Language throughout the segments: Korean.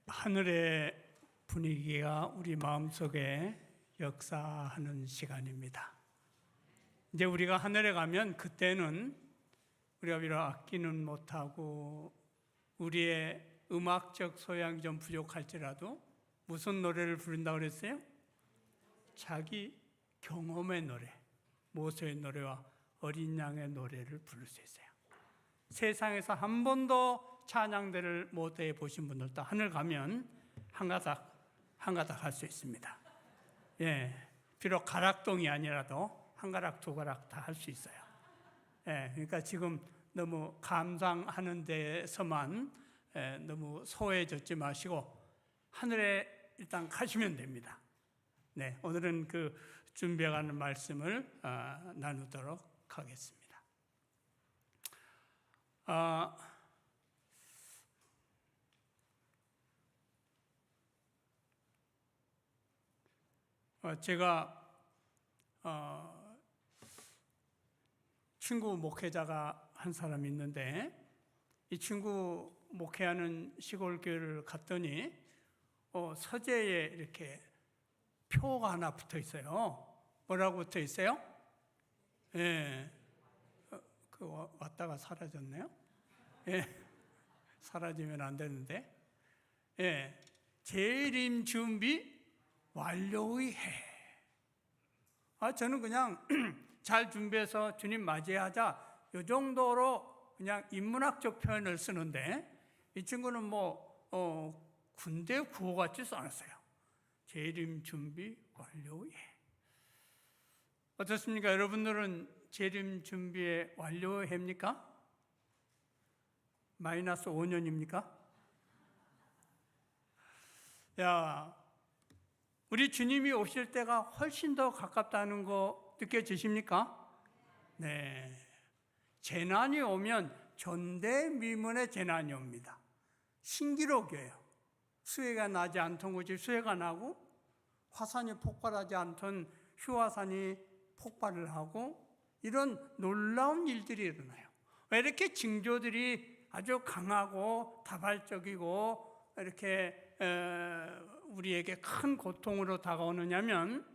하늘의 분위기가 우리 마음속에 역사하는 시간입니다. 이제 우리가 하늘에 가면 그때는 우리가 비록 악기는 못하고 우리의 음악적 소양이 좀 부족할지라도 무슨 노래를 부른다고 그랬어요? 자기 경험의 노래, 모세의 노래와 어린 양의 노래를 부를 수 있어요. 세상에서 한 번도 찬양대를 못 해보신 분들도 하늘 가면 한 가닥 할 수 있습니다. 예, 비록 가락동이 아니라도 한 가락 두 가락 다 할 수 있어요. 예, 그러니까 지금 너무 감상하는 데서만 너무 소외해졌지 마시고 하늘에 일단 가시면 됩니다. 네, 오늘은 그 준비해가는 말씀을 나누도록 하겠습니다. 제가 친구 목회자가 한 사람이 있는데 이 친구 목회하는 시골 교회를 갔더니 서재에 이렇게 표가 하나 붙어 있어요. 뭐라고 붙어 있어요? 예, 그 왔다가 사라졌네요. 예, 사라지면 안 되는데. 예, 재림 준비 완료의 해. 저는 그냥 잘 준비해서 주님 맞이하자 이 정도로 그냥 인문학적 표현을 쓰는데 이 친구는 군대 구호같이 써놨어요. 재림 준비 완료의 해. 어떻습니까? 여러분들은 재림 준비의 완료의 해입니까? 마이너스 5년입니까? 우리 주님이 오실 때가 훨씬 더 가깝다는 거 느껴지십니까? 네. 재난이 오면 전대미문의 재난이 옵니다. 신기록이에요. 수해가 나지 않던 곳이 수해가 나고 화산이 폭발하지 않던 휴화산이 폭발을 하고 이런 놀라운 일들이 일어나요. 왜 이렇게 징조들이 아주 강하고 다발적이고 이렇게 우리에게 큰 고통으로 다가오느냐면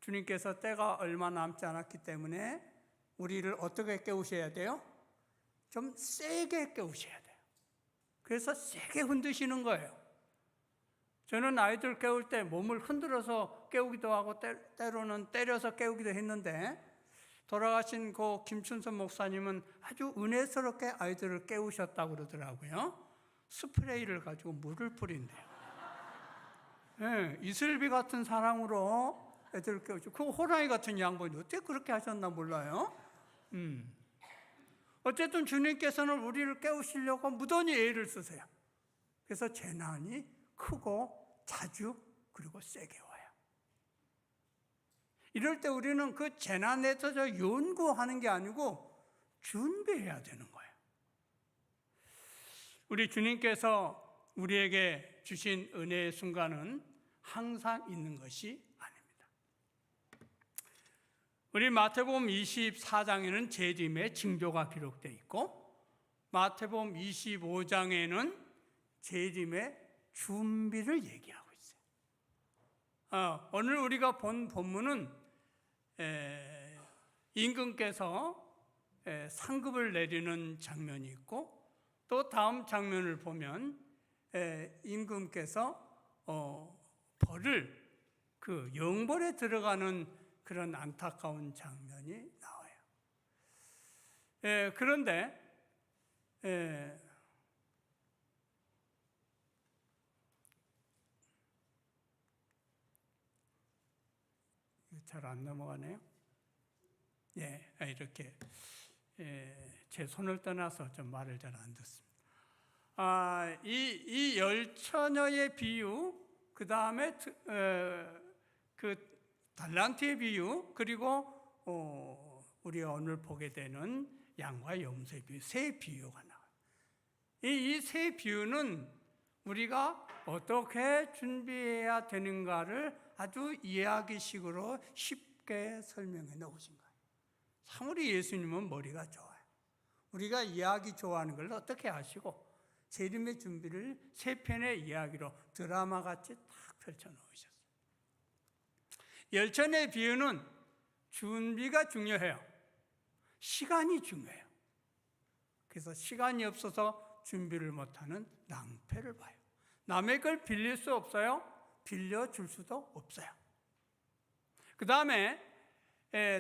주님께서 때가 얼마 남지 않았기 때문에 우리를 어떻게 깨우셔야 돼요? 좀 세게 깨우셔야 돼요. 그래서 세게 흔드시는 거예요. 저는 아이들 깨울 때 몸을 흔들어서 깨우기도 하고 때로는 때려서 깨우기도 했는데 돌아가신 그 김춘선 목사님은 아주 은혜스럽게 아이들을 깨우셨다고 그러더라고요. 스프레이를 가지고 물을 뿌린대요. 네, 이슬비 같은 사랑으로 애들을 깨우시고 그 호랑이 같은 양반이 어떻게 그렇게 하셨나 몰라요. 어쨌든 주님께서는 우리를 깨우시려고 무던히 애를 쓰세요. 그래서 재난이 크고 자주 그리고 세게 와요. 이럴 때 우리는 그 재난에 대해서 연구하는 게 아니고 준비해야 되는 거예요. 우리 주님께서 우리에게 주신 은혜의 순간은 항상 있는 것이 아닙니다. 우리 마태복음 24장에는 재림의 징조가 기록되어 있고 마태복음 25장에는 재림의 준비를 얘기하고 있어요. 오늘 우리가 본 본문은 임금께서 상급을 내리는 장면이 있고 또 다음 장면을 보면 임금께서 벌을 그 영벌에 들어가는 그런 안타까운 장면이 나와요. 그런데 잘 안 넘어가네요. 예, 이렇게 제 손을 떠나서 좀 말을 잘 안 듣습니다. 이 열처녀의 비유, 그 다음에 그 달란트의 비유, 그리고 우리가 오늘 보게 되는 양과 염소의 비유, 세 비유가 나와요. 이 세 비유는 우리가 어떻게 준비해야 되는가를 아주 이야기식으로 쉽게 설명해 놓으신 거예요. 참 우리 예수님은 머리가 좋아요. 우리가 이야기 좋아하는 걸 어떻게 아시고 재림의 준비를 세 편의 이야기로 드라마같이 딱 펼쳐놓으셨어요. 열천의 비유는 준비가 중요해요. 시간이 중요해요. 그래서 시간이 없어서 준비를 못하는 낭패를 봐요. 남의 걸 빌릴 수 없어요. 빌려줄 수도 없어요. 그 다음에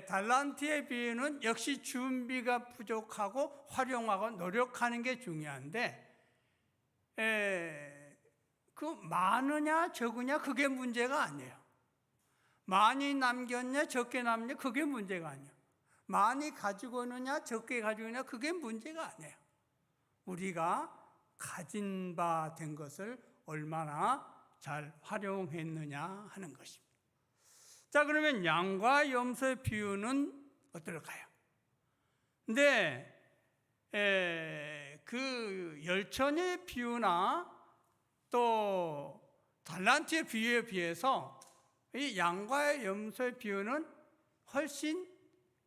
달란트의 비유는 역시 준비가 부족하고 활용하고 노력하는 게 중요한데 그 많으냐 적으냐 그게 문제가 아니에요. 많이 남겼냐 적게 남겼냐 그게 문제가 아니에요. 많이 가지고 있느냐 적게 가지고 있느냐 그게 문제가 아니에요. 우리가 가진 바 된 것을 얼마나 잘 활용했느냐 하는 것입니다. 자, 그러면 양과 염소의 비유는 어떨까요? 근데 그 열천의 비유나 또 달란트의 비유에 비해서 이 양과 염소의 비유는 훨씬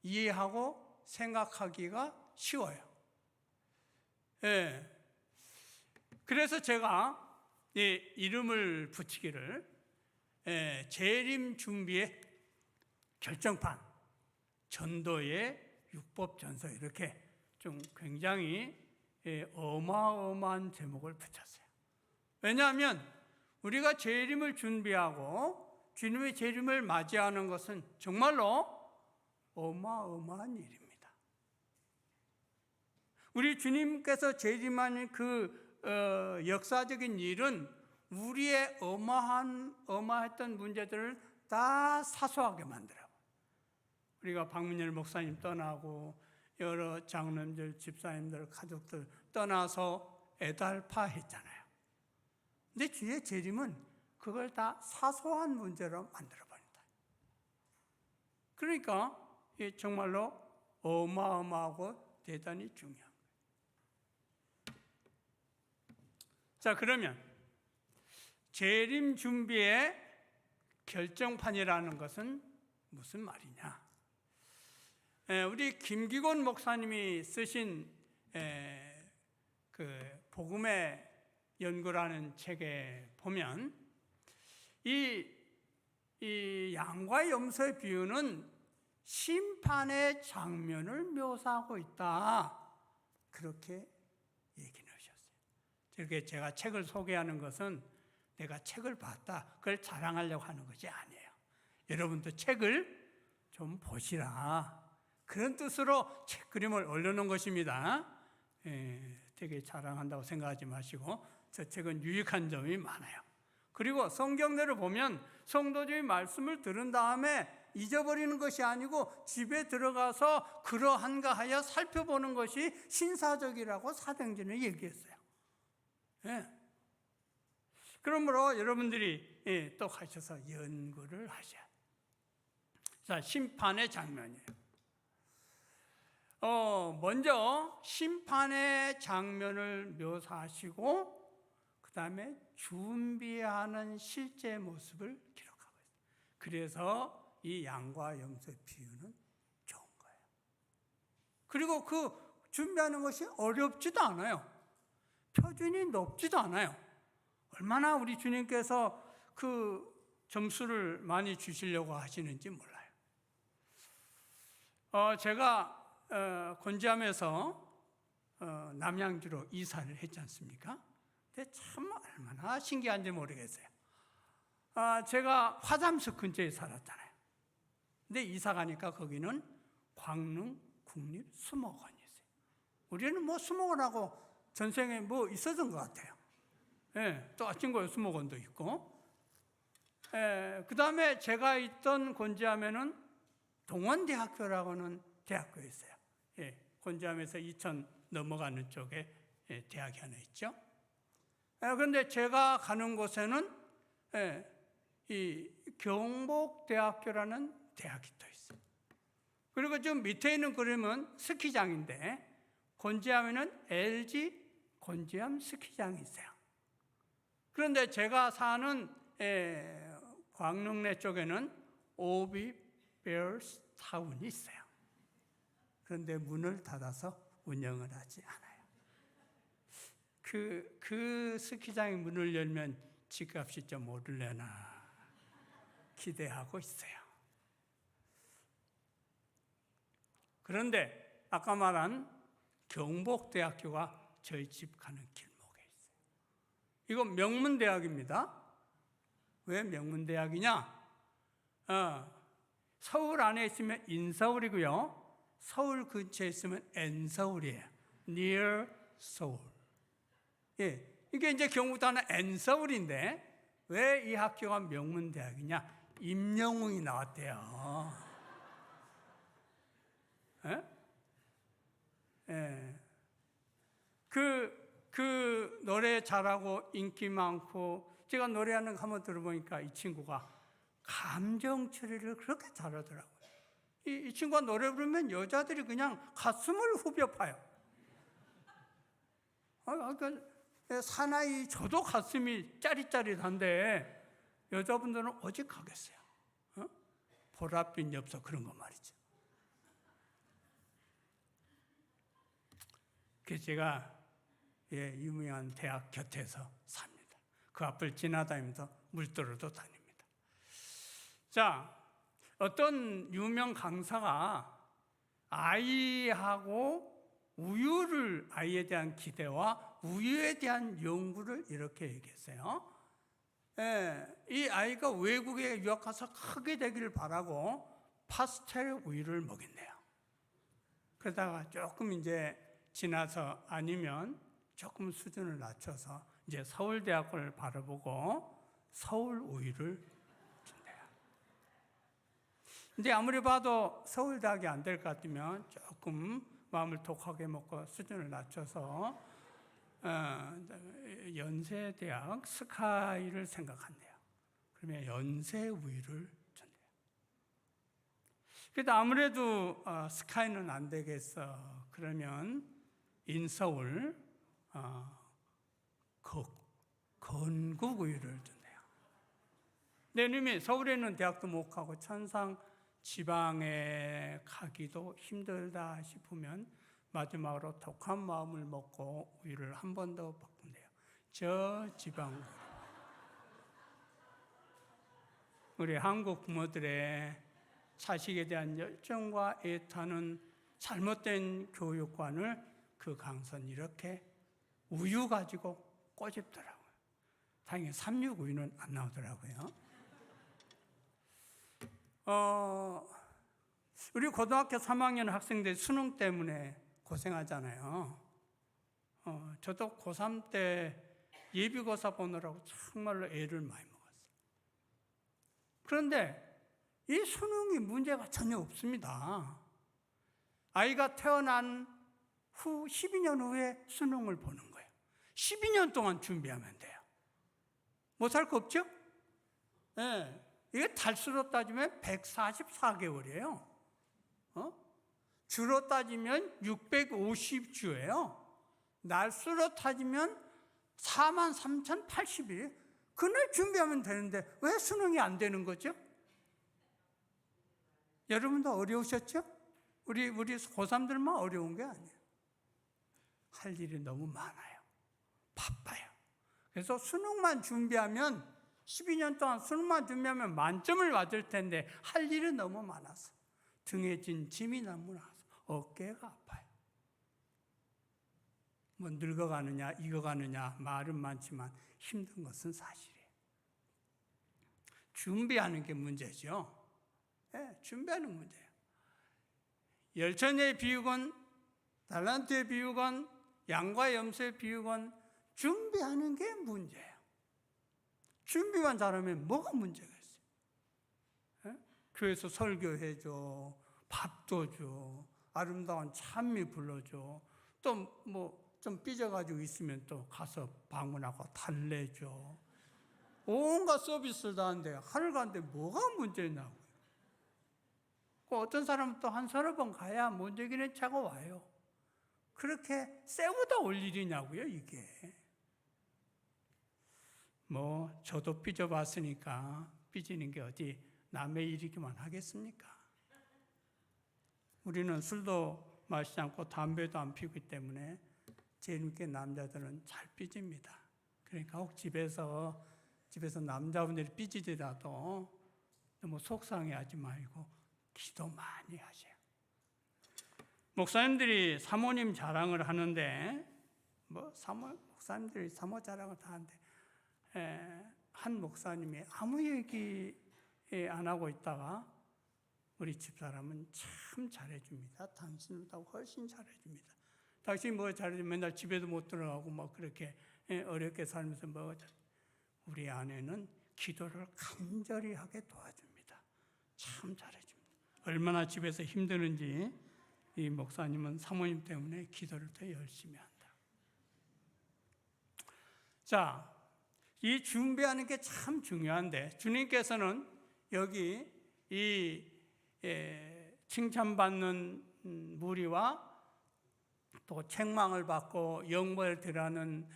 이해하고 생각하기가 쉬워요. 그래서 제가 이 이름을 붙이기를 재림 준비의 결정판, 전도의 율법전서 이렇게 좀 굉장히 어마어마한 제목을 붙였어요. 왜냐하면 우리가 재림을 준비하고 주님의 재림을 맞이하는 것은 정말로 어마어마한 일입니다. 우리 주님께서 재림하는 그 역사적인 일은 우리의 어마했던 문제들을 다 사소하게 만들어요. 우리가 박문열 목사님 떠나고 여러 장로님들, 집사님들, 가족들 떠나서 애달파했잖아요. 근데 주의 재림은 그걸 다 사소한 문제로 만들어버린다. 그러니까 정말로 어마어마하고 대단히 중요한 거예요. 자, 그러면 재림 준비의 결정판이라는 것은 무슨 말이냐? 우리 김기곤 목사님이 쓰신 그 복음의 연구라는 책에 보면 이 양과 염소의 비유는 심판의 장면을 묘사하고 있다. 그렇게 얘기를 하셨어요. 이렇게 제가 책을 소개하는 것은 내가 책을 봤다, 그걸 자랑하려고 하는 것이 아니에요. 여러분도 책을 좀 보시라. 그런 뜻으로 책 그림을 올려놓은 것입니다. 되게 자랑한다고 생각하지 마시고 저 책은 유익한 점이 많아요. 그리고 성경대로 보면 성도들이 말씀을 들은 다음에 잊어버리는 것이 아니고 집에 들어가서 그러한가 하여 살펴보는 것이 신사적이라고 사도행전에 얘기했어요. 그러므로 여러분들이 또 가셔서 연구를 하셔야 돼요. 자, 심판의 장면이에요. 먼저 심판의 장면을 묘사하시고 그 다음에 준비하는 실제 모습을 기록하고 있어요. 그래서 이 양과 염소의 비유는 좋은 거예요. 그리고 그 준비하는 것이 어렵지도 않아요. 표준이 높지도 않아요. 얼마나 우리 주님께서 그 점수를 많이 주시려고 하시는지 몰라요. 제가 곤지암에서 남양주로 이사를 했지 않습니까? 근데 참 얼마나 신기한지 모르겠어요. 제가 화담숲 근처에 살았잖아요. 근데 이사 가니까 거기는 광릉 국립수목원이 있어요. 우리는 뭐 수목원하고 전생에 뭐 있었던 것 같아요. 또 아침고요 수목원도 있고. 그 다음에 제가 있던 곤지암에는 동원대학교라고는 대학교가 있어요. 곤지암에서 이천 넘어가는 쪽에 대학이 하나 있죠. 그런데 제가 가는 곳에는 이 경복대학교라는 대학이 또 있어요. 그리고 좀 밑에 있는 그림은 스키장인데 곤지암에는 LG 곤지암 스키장이 있어요. 그런데 제가 사는 광릉내 쪽에는 오비 베어스 타운이 있어요. 그런데 문을 닫아서 운영을 하지 않아요. 그 스키장의 문을 열면 집값이 좀 오르려나 기대하고 있어요. 그런데 아까 말한 경복대학교가 저희 집 가는 길목에 있어요. 이건 명문대학입니다. 왜 명문대학이냐? 서울 안에 있으면 인서울이고요. 서울 근처에 있으면 N서울이에요. Near 서울. 예, 이게 이제 경북단은 N서울인데 왜 이 학교가 명문대학이냐? 임영웅이 나왔대요. 예? 예. 그 노래 잘하고 인기 많고 제가 노래하는 거 한번 들어보니까 이 친구가 감정 처리를 그렇게 잘하더라고요. 이 친구가 노래 부르면 여자들이 그냥 가슴을 후벼 파요. 사나이 저도 가슴이 짜릿짜릿한데 여자분들은 오직하겠어요. 보랏빛 엽서 그런 거 말이죠. 그래서 제가 유명한 대학 곁에서 삽니다. 그 앞을 지나다니면서 물들어도 다닙니다. 자, 어떤 유명 강사가 아이하고 아이에 대한 기대와 우유에 대한 연구를 이렇게 얘기했어요. 이 아이가 외국에 유학 가서 크게 되기를 바라고 파스텔 우유를 먹인대요. 그러다가 조금 이제 지나서 아니면 조금 수준을 낮춰서 이제 서울대학교를 바라보고 서울 우유를 준대요. 근데 아무리 봐도 서울대학이 안 될 것 같으면 조금 마음을 독하게 먹고 수준을 낮춰서 연세대학 스카이를 생각한대요. 그러면 연세 우유를 준대요. 그래도 아무래도 스카이는 안 되겠어. 그러면 인서울 건국 우유를 준대요. 내 놈이 서울에 있는 대학도 못 가고 천상 지방에 가기도 힘들다 싶으면 마지막으로 독한 마음을 먹고 우유를 한 번 더 바꾼대요. 저 지방 우유. 우리 한국 부모들의 자식에 대한 열정과 애타는 잘못된 교육관을 그 강사는 이렇게 우유 가지고 꼬집더라고요. 다행히 36우유는 안 나오더라고요. 우리 고등학교 3학년 학생들 수능 때문에 고생하잖아요. 저도 고3 때 예비고사 보느라고 정말로 애를 많이 먹었어요. 그런데 이 수능이 문제가 전혀 없습니다. 아이가 태어난 후 12년 후에 수능을 보는 거예요. 12년 동안 준비하면 돼요. 못할 거 없죠? 네. 이게 달수로 따지면 144개월이에요. 주로 따지면 650주예요. 날수로 따지면 43,080일. 그날 준비하면 되는데 왜 수능이 안 되는 거죠? 여러분도 어려우셨죠? 우리 고3들만 어려운 게 아니에요. 할 일이 너무 많아요. 바빠요. 그래서 수능만 준비하면 12년 동안 수능만 준비하면 만점을 맞을 텐데 할 일은 너무 많아서 등에 진 짐이 너무 많아서 어깨가 아파요. 뭐 늙어가느냐 익어가느냐 말은 많지만 힘든 것은 사실이에요. 준비하는 게 문제죠. 네, 준비하는 문제예요. 열천에 비유건 달란트에 비유건 양과 염소에 비유건 준비하는 게 문제예요. 준비만 잘하면 뭐가 문제가 있어요? 네? 교회에서 설교해줘, 밥도 줘, 아름다운 찬미 불러줘, 또 뭐 좀 삐져가지고 있으면 또 가서 방문하고 달래줘. 온갖 서비스를 다 하는데 하늘 가는데 뭐가 문제냐고요. 어떤 사람은 또 한 서너 번 가야 문제기는 차가 와요. 그렇게 세우다 올 일이냐고요, 이게. 뭐 저도 삐져봤으니까 삐지는 게 어디 남의 일이기만 하겠습니까? 우리는 술도 마시지 않고 담배도 안 피우기 때문에 재밌게 남자들은 잘 삐집니다. 그러니까 혹 집에서 남자분들이 삐지더라도 너무 속상해하지 말고 기도 많이 하세요. 목사님들이 사모님 자랑을 하는데 목사님들이 사모 자랑을 다 하는데 한 목사님이 아무 얘기 안 하고 있다가 우리 집사람은 참 잘해줍니다. 당신보다 훨씬 잘해줍니다. 당신이 뭐 잘해주면 맨날 집에도 못 들어가고 뭐 그렇게 어렵게 살면서 우리 아내는 기도를 간절히 하게 도와줍니다. 참 잘해줍니다. 얼마나 집에서 힘드는지 이 목사님은 사모님 때문에 기도를 더 열심히 한다. 자, 이 준비하는 게 참 중요한데 주님께서는 여기 이 칭찬받는 무리와 또 책망을 받고 영벌을 들하는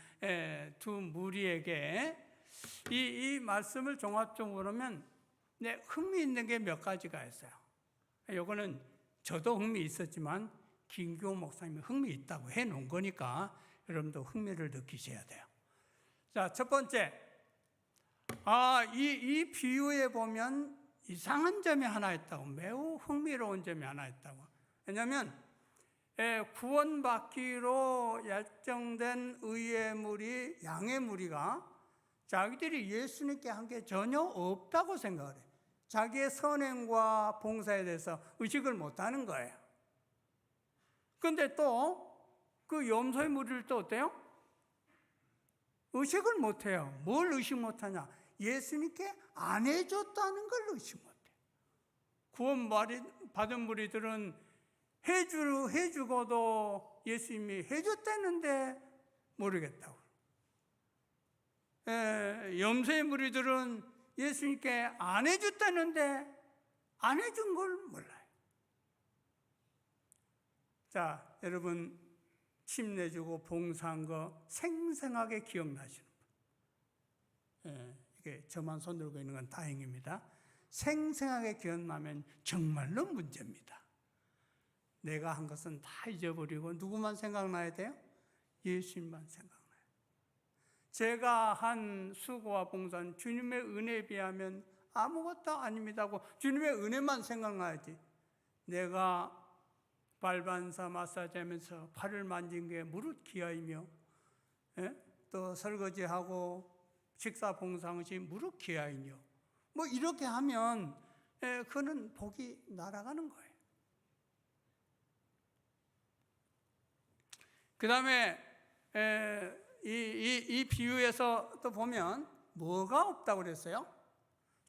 두 무리에게 이 말씀을 종합적으로 보면 흥미있는 게 몇 가지가 있어요. 이거는 저도 흥미 있었지만 김기호 목사님이 흥미 있다고 해놓은 거니까 여러분도 흥미를 느끼셔야 돼요. 자, 첫 번째, 이 비유에 보면 이상한 점이 하나 있다고, 매우 흥미로운 점이 하나 있다고. 왜냐하면 구원받기로 약정된 의의 무리, 양의 무리가 자기들이 예수님께 한 게 전혀 없다고 생각을 해요. 자기의 선행과 봉사에 대해서 의식을 못하는 거예요. 그런데 또 그 염소의 무리를 또 어때요? 의식을 못해요. 뭘 의식 못하냐? 예수님께 안 해줬다는 걸 의식 못해요. 구원받은 무리들은 해주고도 예수님이 해줬다는데 모르겠다고. 염소의 무리들은 예수님께 안 해줬다는데 안 해준 걸 몰라요. 자, 여러분 침 내주고 봉사한 거 생생하게 기억나시는 분? 이게 저만 손 들고 있는 건 다행입니다. 생생하게 기억나면 정말로 문제입니다. 내가 한 것은 다 잊어버리고 누구만 생각나야 돼요? 예수님만 생각나요. 제가 한 수고와 봉사는 주님의 은혜에 비하면 아무것도 아닙니다 하고 주님의 은혜만 생각나야지. 내가 발반사 마사지하면서 팔을 만진 게 무릇 기아이며 또 설거지하고 식사 봉사한 것이 무릇 기아이며 뭐 이렇게 하면 그는 복이 날아가는 거예요. 그 다음에 이 비유에서 또 보면 뭐가 없다고 그랬어요?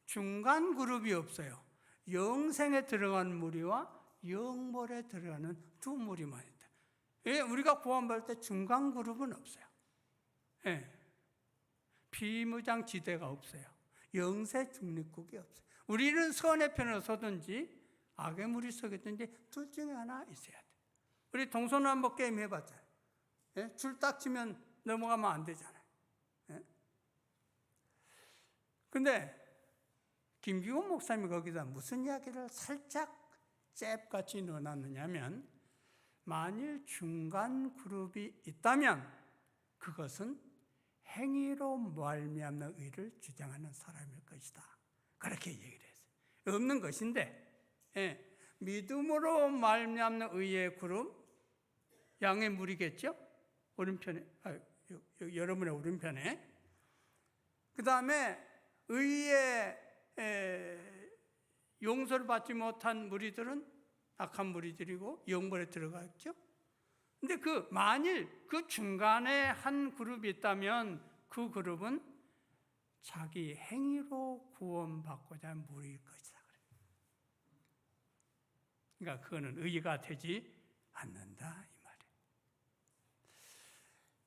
중간 그룹이 없어요. 영생에 들어간 무리와 영몰에 들어가는 두 무리만 있다. 우리가 구원받을 때 중간 그룹은 없어요. 비무장지대가 없어요. 영세 중립국이 없어요. 우리는 선의 편을 서든지 악의 무리 서겠든지 둘 중에 하나 있어야 돼. 우리 동서남북 게임 해봤잖아요. 줄 딱 치면 넘어가면 안 되잖아요. 근데 김기호 목사님이 거기다 무슨 이야기를 살짝 잽같이 넣어놨느냐면 만일 중간 그룹이 있다면 그것은 행위로 말미암는 의를 주장하는 사람일 것이다. 그렇게 얘기를 했어요. 없는 것인데 믿음으로 말미암는 의의 그룹, 양의 무리겠죠? 오른편에, 여러분의 오른편에. 그 다음에 의의 용서를 받지 못한 무리들은 악한 무리들이고 영벌에 들어갔죠. 근데 만일 그 중간에 한 그룹이 있다면 그 그룹은 자기 행위로 구원받고자 한 무리일 것이다. 그러니까 그거는 의가 되지 않는다 이 말이에요.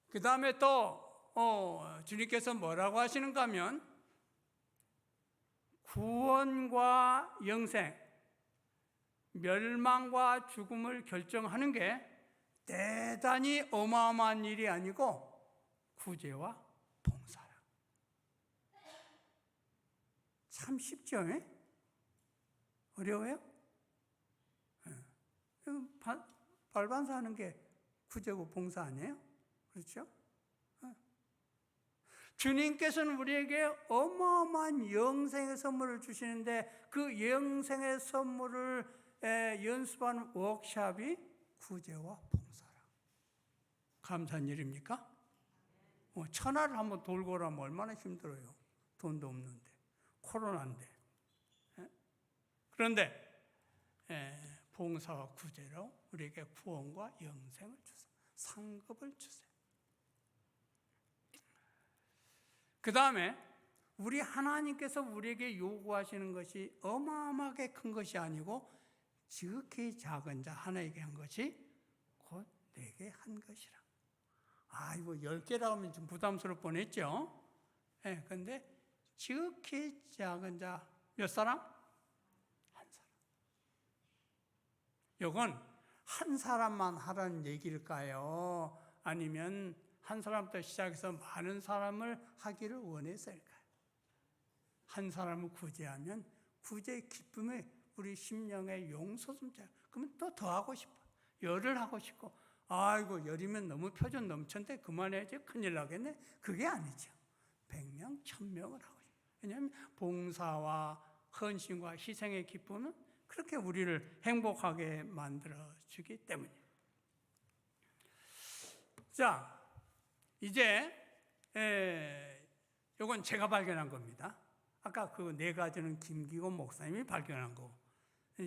그 다음에 또 주님께서 뭐라고 하시는가 하면 구원과 영생, 멸망과 죽음을 결정하는 게 대단히 어마어마한 일이 아니고 구제와 봉사라. 참 쉽죠? 어려워요? 발반사 하는 게 구제고 봉사 아니에요? 그렇죠? 주님께서는 우리에게 어마어마한 영생의 선물을 주시는데 그 영생의 선물을 연습하는 워크숍이 구제와 봉사라. 감사한 일입니까? 천하를 한번 돌고 오라면 얼마나 힘들어요. 돈도 없는데, 코로나인데. 그런데 봉사와 구제로 우리에게 구원과 영생을 주세요. 상급을 주세요. 그 다음에 우리 하나님께서 우리에게 요구하시는 것이 어마어마하게 큰 것이 아니고 지극히 작은 자 하나에게 한 것이 곧 내게 한 것이라. 이거 10개라고 하면 좀 부담스러울 뻔했죠. 그런데 지극히 작은 자 몇 사람? 한 사람. 이건 한 사람만 하라는 얘기일까요? 아니면 한 사람부터 시작해서 많은 사람을 하기를 원해서일까요? 한 사람을 구제하면 구제의 기쁨에 우리 심령의 용솟음자. 그러면 또 더 하고 싶어. 열을 하고 싶고, 아이고 열이면 너무 표준 넘쳤는데 그만해야지 큰일 나겠네. 그게 아니죠. 100명, 1000명을 하고 싶어. 왜냐하면 봉사와 헌신과 희생의 기쁨은 그렇게 우리를 행복하게 만들어주기 때문이에요. 자, 이제 이건 제가 발견한 겁니다. 아까 그 4가지는 김기곤 목사님이 발견한 거고,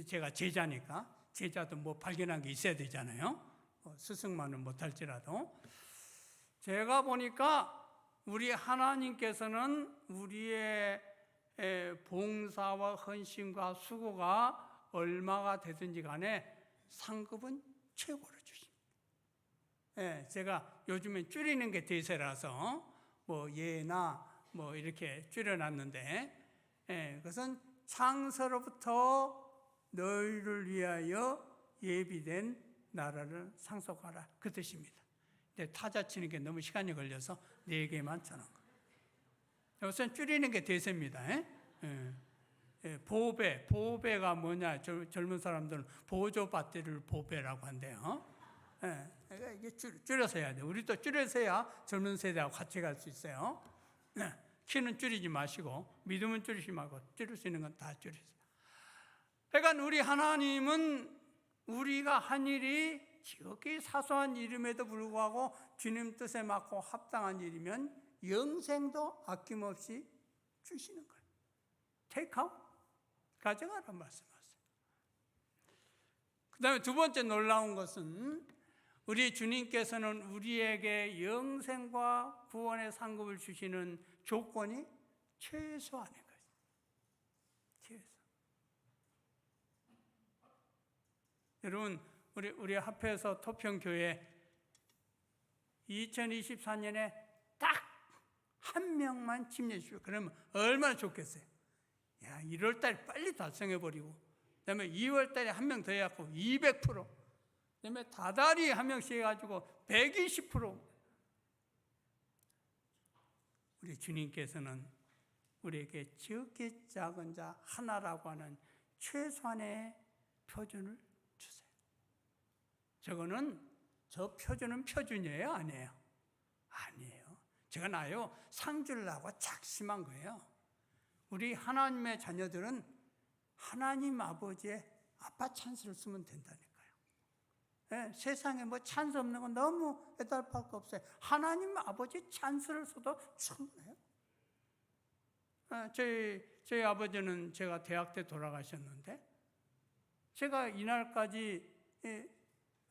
제가 제자니까 제자도 뭐 발견한 게 있어야 되잖아요. 스승만은 못할지라도. 제가 보니까 우리 하나님께서는 우리의 봉사와 헌신과 수고가 얼마가 되든지 간에 상급은 최고로 주십니다. 제가 요즘엔 줄이는 게 대세라서 뭐 예나 뭐 이렇게 줄여놨는데, 그것은 창세로부터 너희를 위하여 예비된 나라를 상속하라, 그 뜻입니다. 근데 타자 치는 게 너무 시간이 걸려서 4개만 쳐놓은 거예요. 우선 줄이는 게 대세입니다. 보배가 뭐냐? 젊은 사람들은 보조 배터리를 보배라고 한대요. 그러니까 이게 줄여서 해야 돼. 우리도 줄여서 해야 젊은 세대하고 같이 갈 수 있어요. 키는 줄이지 마시고, 믿음은 줄이지 말고, 줄일 수 있는 건 다 줄이세요. 그러니까 우리 하나님은 우리가 한 일이 지극히 사소한 일임에도 불구하고 주님 뜻에 맞고 합당한 일이면 영생도 아낌없이 주시는 거예요. 테이크아웃, 가져가라는 말씀하세요. 그 다음에 2번째 놀라운 것은 우리 주님께서는 우리에게 영생과 구원의 상급을 주시는 조건이 최소한인 거예요. 최소. 여러분, 우리 합해서 토평교회 2024년에 딱 한 명만 침례 주시고, 그러면 얼마나 좋겠어요. 1월 달에 빨리 달성해버리고, 그 다음에 2월 달에 한 명 더 해갖고 200%, 그 다음에 다달이 한 명씩 해가지고 120%. 우리 주님께서는 우리에게 지극히 작은 자 하나라고 하는 최소한의 표준을 주세요. 저 표준은 표준이에요? 아니에요? 아니에요. 제가 나요, 상 주려고 작심한 거예요. 우리 하나님의 자녀들은 하나님 아버지의 아빠 찬스를 쓰면 된다니까요. 세상에 뭐 찬스 없는 건 너무 애달플 거 없어요. 하나님 아버지 찬스를 써도 충분해요. 저희 아버지는 제가 대학 때 돌아가셨는데, 제가 이날까지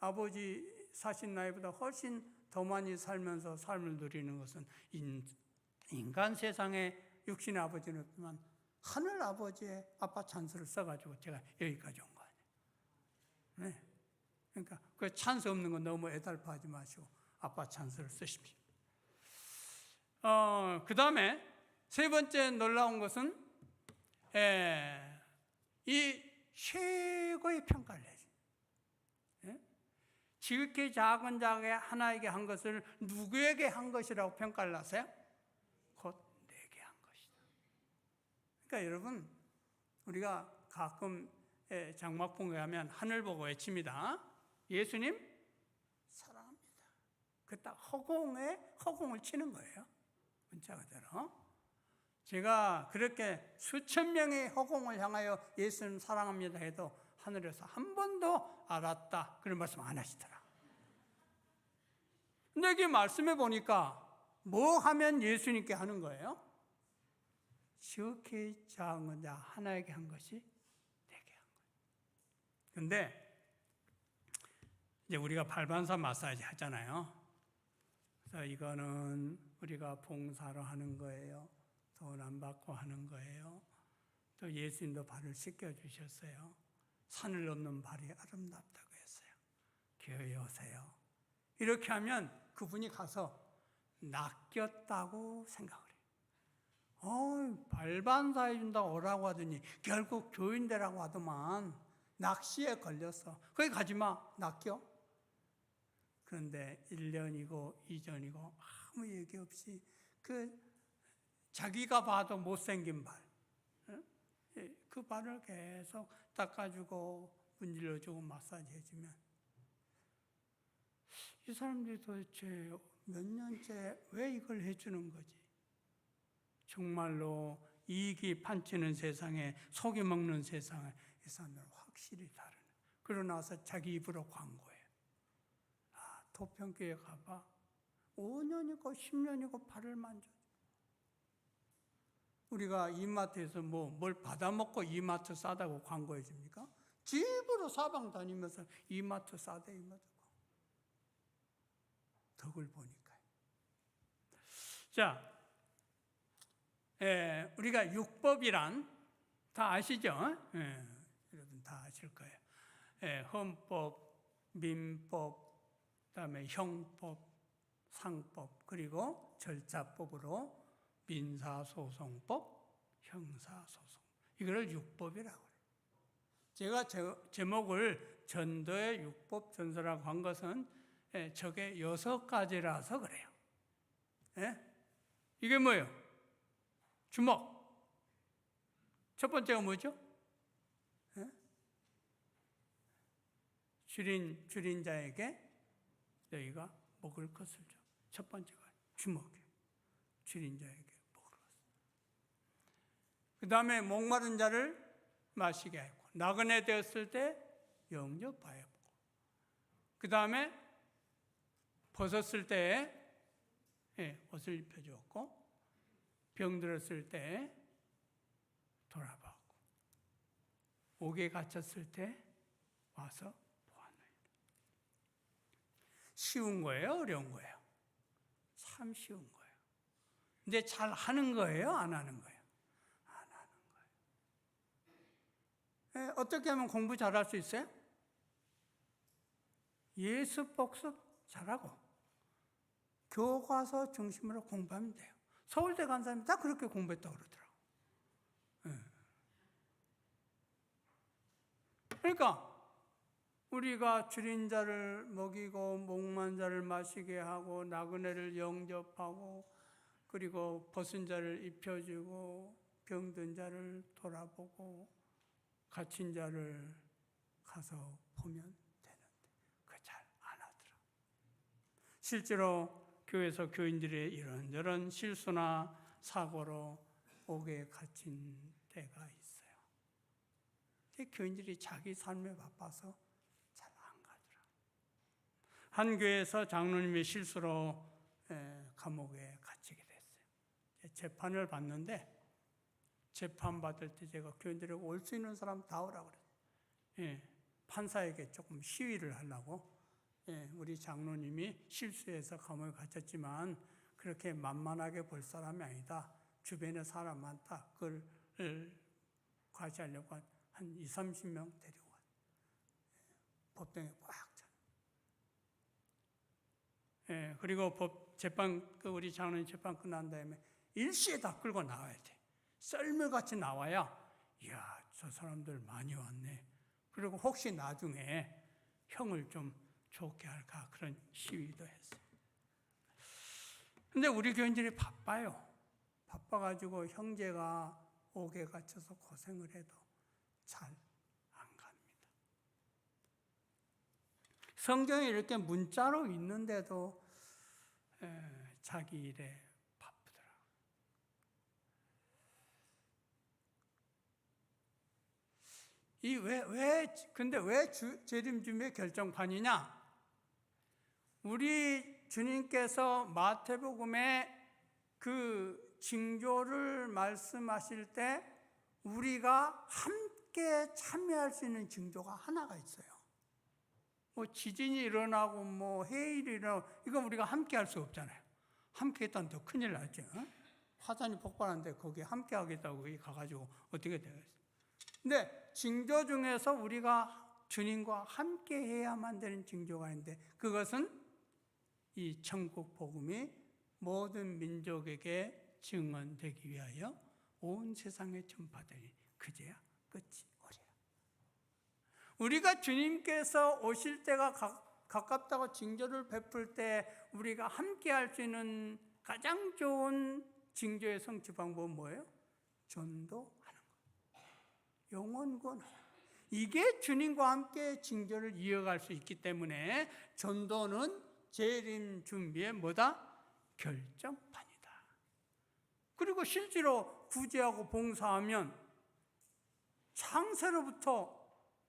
아버지 사신 나이보다 훨씬 더 많이 살면서 삶을 누리는 것은 인간 세상에 육신의 아버지는 없지만 하늘 아버지의 아빠 찬스를 써가지고 제가 여기까지 온 거 아니에요. 그러니까 그 찬스 없는 건 너무 애달파하지 마시고 아빠 찬스를 쓰십시오. 그 다음에 3번째 놀라운 것은 이 최고의 평가를 해요. 지극히 작은 자에게 하나에게 한 것을 누구에게 한 것이라고 평가를 하세요? 곧 내게 한 것이다. 그러니까 여러분, 우리가 가끔 장막봉에 가면 하늘 보고 외칩니다. 예수님 사랑합니다. 그 딱 허공을 치는 거예요. 문자 그대로. 제가 그렇게 수천 명의 허공을 향하여 예수는 사랑합니다 해도 하늘에서 한 번도 알았다 그런 말씀 안 하시더라. 근데 여기 말씀해 보니까 뭐 하면 예수님께 하는 거예요? 지극히 작은 자 하나에게 한 것이 내게 한 거예요. 근데 이제 우리가 발반사 마사지 하잖아요. 그래서 이거는 우리가 봉사로 하는 거예요. 돈 안 받고 하는 거예요. 또 예수님도 발을 씻겨주셨어요. 산을 넘는 발이 아름답다고 했어요. 교회에 오세요. 이렇게 하면 그분이 가서 낚였다고 생각을 해요. 발반사해 준다고 오라고 하더니 결국 교인되라고 하더만 낚시에 걸렸어. 거기 가지마, 낚여. 그런데 1년이고 2년이고 아무 얘기 없이 자기가 봐도 못생긴 발, 그 발을 계속 닦아주고 문질러주고 마사지 해주면 이 사람들이 도대체 몇 년째 왜 이걸 해주는 거지? 정말로 이익이 판치는 세상에 속이 먹는 세상에 이 사람들은 확실히 다르네. 그러고 나서 자기 입으로 광고해요. 도평교회 가봐. 5년이고 10년이고 발을 만져. 우리가 이마트에서 뭘 받아먹고 이마트 싸다고 광고해 줍니까? 집으로 사방 다니면서 이마트 싸대 이마트. 덕을 보니까요. 자, 우리가 율법이란 다 아시죠? 여러분 다 아실 거예요. 헌법, 민법, 그다음에 형법, 상법, 그리고 절차법으로 민사소송법, 형사소송. 이거를 율법이라고 해요. 제가 제목을 전도의 율법 전서라고 한 것은 저게 6가지라서 그래요. 이게 뭐예요? 주먹. 첫 번째가 뭐죠? 줄인 자에게 너희가 먹을 것을 줘. 첫 번째가 주먹이에요. 줄인 자에게 먹을 것을. 그 다음에 목마른 자를 마시게 하고, 나그네 되었을 때 영접하여 보고, 그 다음에 벗었을 때 옷을 입혀주었고, 병들었을 때 돌아봤고, 옥에 갇혔을 때 와서 보았느니라. 쉬운 거예요? 어려운 거예요? 참 쉬운 거예요. 근데 잘 하는 거예요? 안 하는 거예요? 안 하는 거예요. 어떻게 하면 공부 잘할 수 있어요? 예수 복습 잘하고 교과서 중심으로 공부하면 돼요. 서울대 간 사람이 다 그렇게 공부했다고 그러더라고요. 그러니까 우리가 줄인 자를 먹이고 목만 자를 마시게 하고 나그네를 영접하고 그리고 벗은 자를 입혀주고 병든 자를 돌아보고 갇힌 자를 가서 보면 되는데 그거 잘 안 하더라. 실제로 교회에서 교인들의 이런저런 실수나 사고로 옥에 갇힌 때가 있어요. 근데 교인들이 자기 삶에 바빠서 잘 안 가더라. 한 교회에서 장로님의 실수로 감옥에 갇히게 됐어요. 재판을 받는데 재판 받을 때 제가 교인들에게 올 수 있는 사람 다 오라고 그랬어요. 판사에게 조금 시위를 하려고. 우리 장로님이 실수해서 감옥에 갇혔지만 그렇게 만만하게 볼 사람이 아니다. 주변에 사람 많다. 그걸 과시하려고 한 20, 30명 데리고 왔어요. 법정에 꽉 차. 그리고 우리 장로님 재판 끝난 다음에 일시에 다 끌고 나와야 돼. 썰물같이 나와야 이야 저 사람들 많이 왔네. 그리고 혹시 나중에 형을 좀 좋게 할까 그런 시위도 했어요. 근데 우리 교인들이 바빠요. 바빠가지고 형제가 옥에 갇혀서 고생을 해도 잘 안 갑니다. 성경에 이렇게 문자로 있는데도 자기 일에 바쁘더라. 근데 왜 재림 준비의 결정판이냐? 우리 주님께서 마태복음에 그 징조를 말씀하실 때 우리가 함께 참여할 수 있는 징조가 하나가 있어요. 뭐 지진이 일어나고 뭐 해일이 일어나고 이건 우리가 함께 할 수 없잖아요. 함께 했다면 더 큰일 나죠. 화산이 폭발하는데 거기에 함께 하겠다고 거기 가가지고 어떻게 되겠어요? 근데 징조 중에서 우리가 주님과 함께 해야만 되는 징조가 있는데 그것은 이 천국 복음이 모든 민족에게 증언되기 위하여 온 세상에 전파되니 그제야 끝이 오리라. 우리가 주님께서 오실 때가 가깝다고 징조를 베풀 때 우리가 함께 할 수 있는 가장 좋은 징조의 성취 방법은 뭐예요? 전도하는 것. 영혼 구원하는 것. 이게 주님과 함께 징조를 이어갈 수 있기 때문에 전도는 재림 준비의 뭐다? 결정판이다. 그리고 실제로 구제하고 봉사하면 창세로부터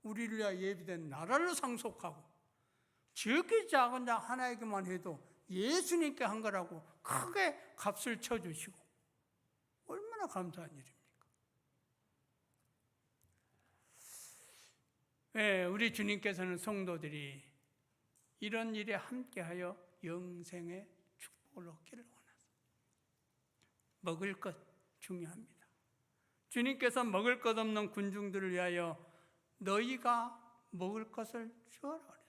우리를 위하여 예비된 나라를 상속하고 지극히 작은 자 하나에게만 해도 예수님께 한 거라고 크게 값을 쳐주시고 얼마나 감사한 일입니까? 우리 주님께서는 성도들이 이런 일에 함께하여 영생의 축복을 얻기를 원하세요. 먹을 것 중요합니다. 주님께서 먹을 것 없는 군중들을 위하여 너희가 먹을 것을 주어라 그랬어요.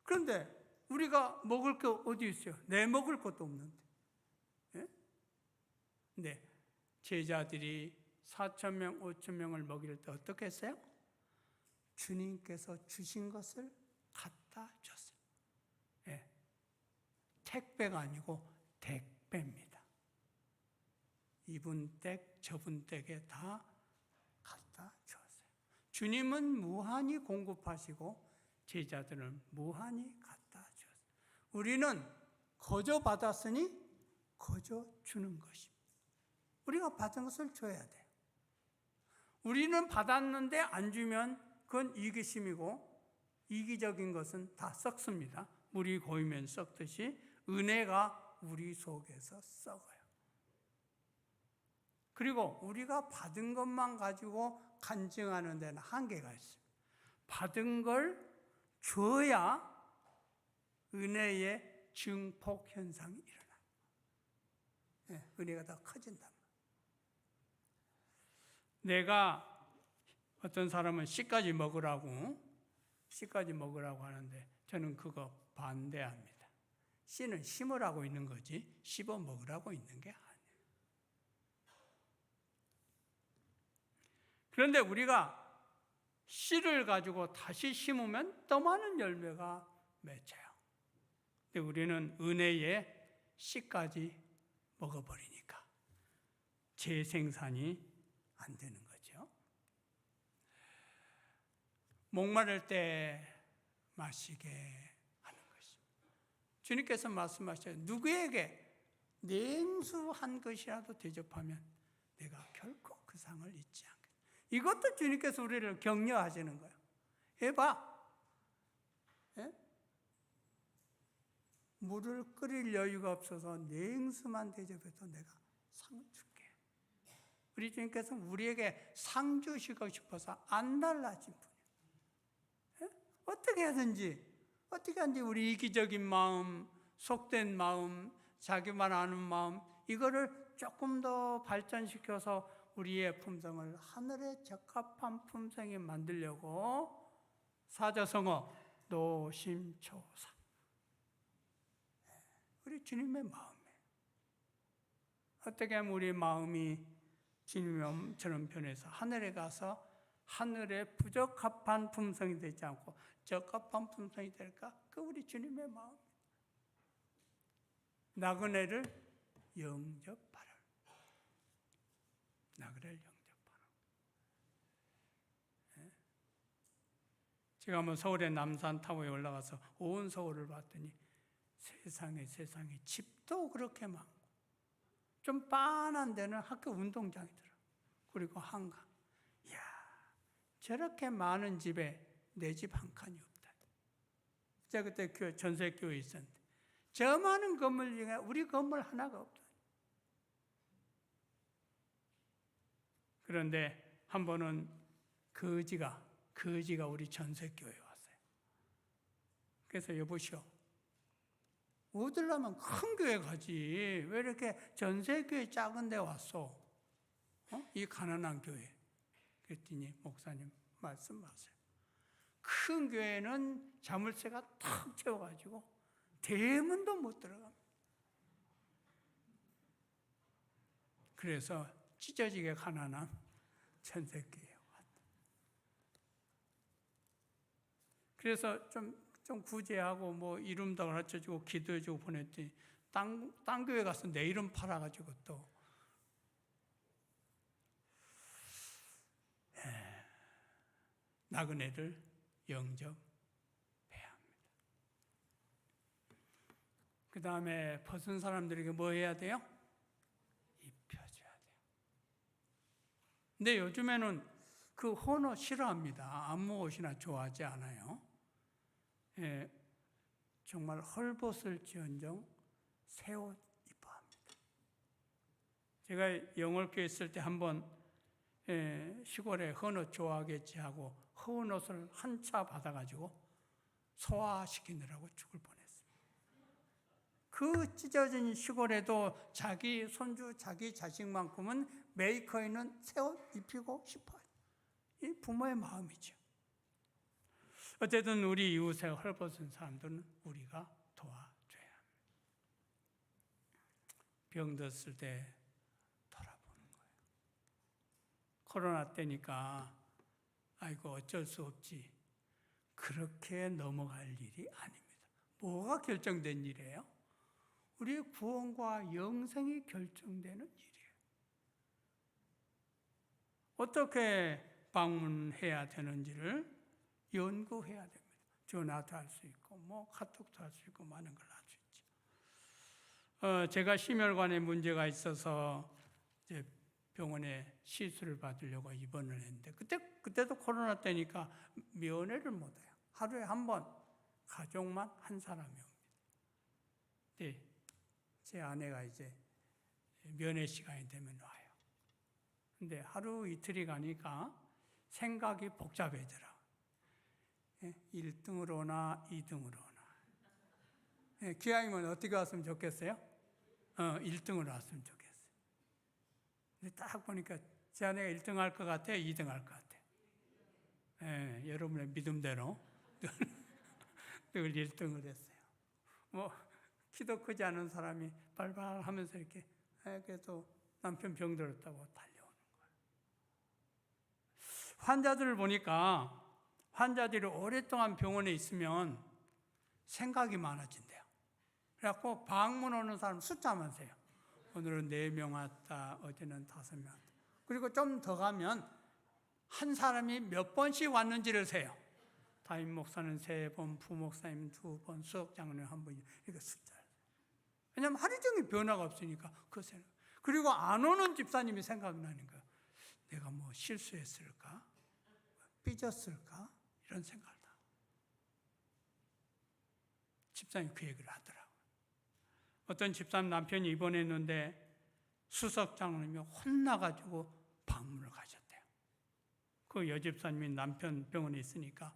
그런데 우리가 먹을 게 어디 있어요? 내 먹을 것도 없는데. 네, 제자들이 4,000명, 5,000명을 먹일 때 어떻게 했어요? 주님께서 주신 것을 갖다 줬어요. 택배가 아니고 택배입니다. 이분 댁, 저분 댁에 다 갖다 주었어요. 주님은 무한히 공급하시고 제자들은 무한히 갖다 주었어요. 우리는 거저 받았으니 거저 주는 것입니다. 우리가 받은 것을 줘야 돼요. 우리는 받았는데 안 주면 그건 이기심이고 이기적인 것은 다 썩습니다. 물이 고이면 썩듯이 은혜가 우리 속에서 썩어요. 그리고 우리가 받은 것만 가지고 간증하는 데는 한계가 있습니다. 받은 걸 줘야 은혜의 증폭 현상이 일어나요. 은혜가 더 커진단 말이에요. 내가 어떤 사람은 씨까지 먹으라고 하는데 저는 그거 반대합니다. 씨는 심으라고 있는 거지 씹어 먹으라고 있는 게 아니에요. 그런데 우리가 씨를 가지고 다시 심으면 더 많은 열매가 맺혀요. 근데 우리는 은혜의 씨까지 먹어버리니까 재생산이 안 되는 거죠. 목마를 때 마시게 하는 것입니다. 주님께서 말씀하셔요. 누구에게 냉수한 것이라도 대접하면 내가 결코 그 상을 잊지 않겠다. 이것도 주님께서 우리를 격려하시는 거예요. 해봐. 물을 끓일 여유가 없어서 냉수만 대접해도 내가 상을 줄게. 우리 주님께서는 우리에게 상 주시고 싶어서 안 달라진 분이에요. 어떻게 하든지 우리 이기적인 마음, 속된 마음, 자기만 아는 마음 이거를 조금 더 발전시켜서 우리의 품성을 하늘에 적합한 품성에 만들려고 사자성어 노심초사 우리 주님의 마음이에요. 어떻게 하면 우리 마음이 주님처럼 변해서 하늘에 가서 하늘에 부적합한 품성이 되지 않고 적합한 품성이 될까? 그 우리 주님의 마음. 나그네를 영접하라. 나그네를 영접하라. 제가 한번 서울의 남산 타워에 올라가서 온 서울을 봤더니 세상에 집도 그렇게 많고 좀 빤한 데는 학교 운동장이더라. 그리고 한강. 이야, 저렇게 많은 집에 내 집 한 칸이 없다. 제가 그때 전세교회에 있었는데 저 많은 건물 중에 우리 건물 하나가 없다. 그런데 한 번은 거지가 우리 전세교회에 왔어요. 그래서 여보시오, 얻으려면 큰 교회 가지. 왜 이렇게 전세교회 작은 데 왔어? 이 가난한 교회. 그랬더니 목사님 말씀하세요. 큰 교회는 자물쇠가 탁 채워가지고 대문도 못 들어갑니다. 그래서 찢어지게 가난한 전세교회에 왔다. 그래서 좀 구제하고 뭐 이름도 가르쳐주고 기도해주고 보냈더니 딴 교회 가서 내 이름 팔아가지고 또 나그네를 영접해야 합니다. 그 다음에 벗은 사람들에게 뭐 해야 돼요? 입혀줘야 돼요. 근데 요즘에는 그 헌옷 싫어합니다. 아무 옷이나 좋아하지 않아요. 정말 헐벗을 지언정 새 옷 입어야 합니다. 제가 영월교회 있을 때 한번 시골에 헌옷 좋아하겠지 하고 헌옷을 한 차 받아가지고 소화시키느라고 죽을 뻔했습니다. 그 찢어진 시골에도 자기 손주, 자기 자식만큼은 메이커에는 새 옷 입히고 싶어요. 이 부모의 마음이죠. 어쨌든 우리 이웃에 헐벗은 사람들은 우리가 도와줘야 합니다. 병들었을 때 돌아보는 거예요. 코로나 때니까 아이고 어쩔 수 없지. 그렇게 넘어갈 일이 아닙니다. 뭐가 결정된 일이에요? 우리의 구원과 영생이 결정되는 일이에요. 어떻게 방문해야 되는지를 연구해야 됩니다. 전화도 할 수 있고 뭐 카톡도 할 수 있고 많은 걸 할 수 있죠. 제가 심혈관에 문제가 있어서 이제 병원에 시술을 받으려고 입원을 했는데 그때도 코로나 때니까 면회를 못 해요. 하루에 한 번 가족만 한 사람이 옵니다. 네, 제 아내가 이제 면회 시간이 되면 와요. 근데 하루 이틀이 가니까 생각이 복잡해져라. 1등으로 오나 2등으로 오나. 기왕이면 어떻게 왔으면 좋겠어요? 1등으로 왔으면 좋겠어요. 근데 딱 보니까 제 아내가 1등 할 것 같아, 2등 할 것 같아. 여러분의 믿음대로 늘 1등을 했어요. 뭐 키도 크지 않은 사람이 발발 하면서 이렇게 그래도 남편 병들었다고 달려오는 거예요. 환자들을 보니까 환자들이 오랫동안 병원에 있으면 생각이 많아진대요. 그래갖고 방문 오는 사람 숫자만 세요. 오늘은 4명 왔다, 어제는 5명 왔다. 그리고 좀 더 가면 한 사람이 몇 번씩 왔는지를 세요. 담임 목사는 3번, 부목사님 2번, 수석장로님 1번, 이렇게 숫자를. 왜냐하면 하루 종일 변화가 없으니까 그 생각. 그리고 안 오는 집사님이 생각나는 거예요. 내가 뭐 실수했을까? 삐졌을까? 이런 생각을 다. 집사님이 그 얘기를 하더라고요. 어떤 집사님 남편이 입원했는데 수석장로님이 혼나가지고 방문을 가셨대요. 그 여집사님이 남편 병원에 있으니까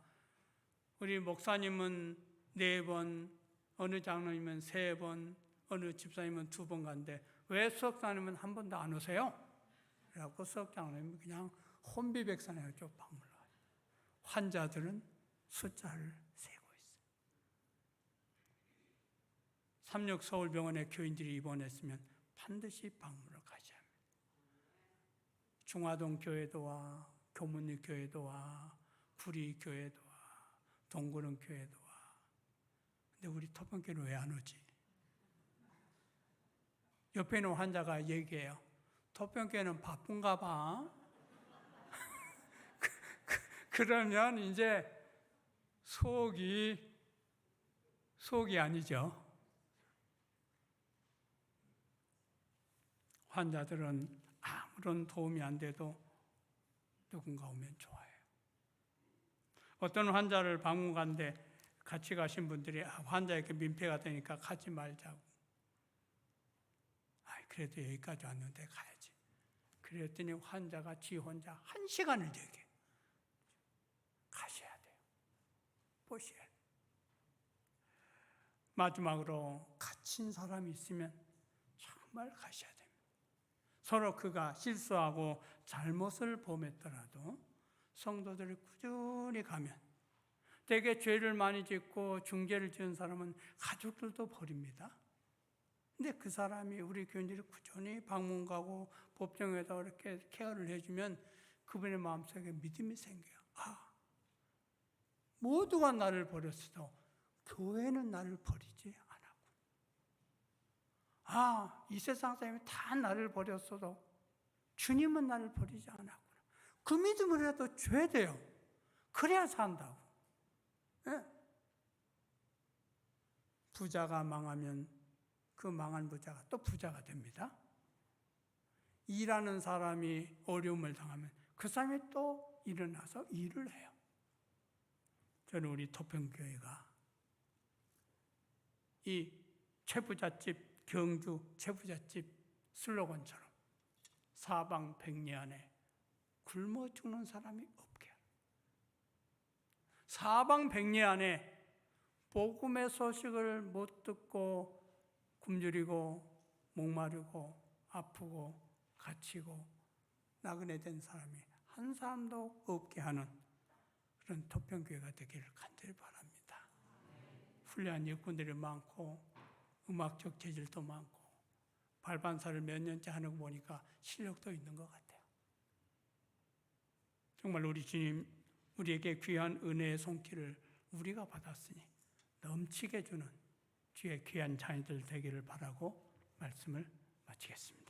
우리 목사님은 4번, 어느 장로님은 3번, 어느 집사님은 2번 간데 왜 수석장로님은 한 번도 안 오세요? 그래갖고 수석장로님이 그냥 혼비백산해서 방문을 가요. 환자들은 숫자를 세고 있어요. 36 서울병원에 교인들이 입원했으면 반드시 방문을 가셔야 합니다. 중화동 교회도 와, 교문리 교회도 와, 구리 교회도 와, 동구릉 교회도 와. 근데 우리 토평교는 왜 안 오지? 옆에 있는 환자가 얘기해요. 토평교회는 바쁜가 봐. 그러면 이제 속이 아니죠. 환자들은 아무런 도움이 안 돼도 누군가 오면 좋아해요. 어떤 환자를 방문 갔는데 같이 가신 분들이 환자에게 민폐가 되니까 가지 말자고. 그래도 여기까지 왔는데 가야지. 그랬더니 환자가 지 혼자 1시간을 얘기해. 가셔야 돼요. 보셔야 돼요. 마지막으로 갇힌 사람이 있으면 정말 가셔야 됩니다. 서로 그가 실수하고 잘못을 범했더라도 성도들이 꾸준히 가면, 되게 죄를 많이 짓고 중죄를 지은 사람은 가족들도 버립니다. 근데 그 사람이 우리 교인들이 꾸준히 방문 가고 법정에다 이렇게 케어를 해주면 그분의 마음속에 믿음이 생겨요. 모두가 나를 버렸어도 교회는 나를 버리지 않았구나. 이 세상 사람이 다 나를 버렸어도 주님은 나를 버리지 않았구나. 그 믿음이라도 줘야 돼요. 그래야 산다고. 네? 부자가 망하면 그 망한 부자가 또 부자가 됩니다. 일하는 사람이 어려움을 당하면 그 사람이 또 일어나서 일을 해요. 저는 우리 토평교회가 이 최부잣집, 경주 최부잣집 슬로건처럼 사방백리 안에 굶어 죽는 사람이 없게 하라. 사방백리 안에 복음의 소식을 못 듣고 굶주리고 목마르고 아프고 갇히고 나그네 된 사람이 한 사람도 없게 하는 그런 토평교회가 되기를 간절히 바랍니다. 훌륭한 일꾼들이 많고 음악적 재질도 많고 발반사를 몇 년째 하는 거 보니까 실력도 있는 것 같아요. 정말 우리 주님 우리에게 귀한 은혜의 손길을 우리가 받았으니 넘치게 주는 주의 귀한 자녀들 되기를 바라고 말씀을 마치겠습니다.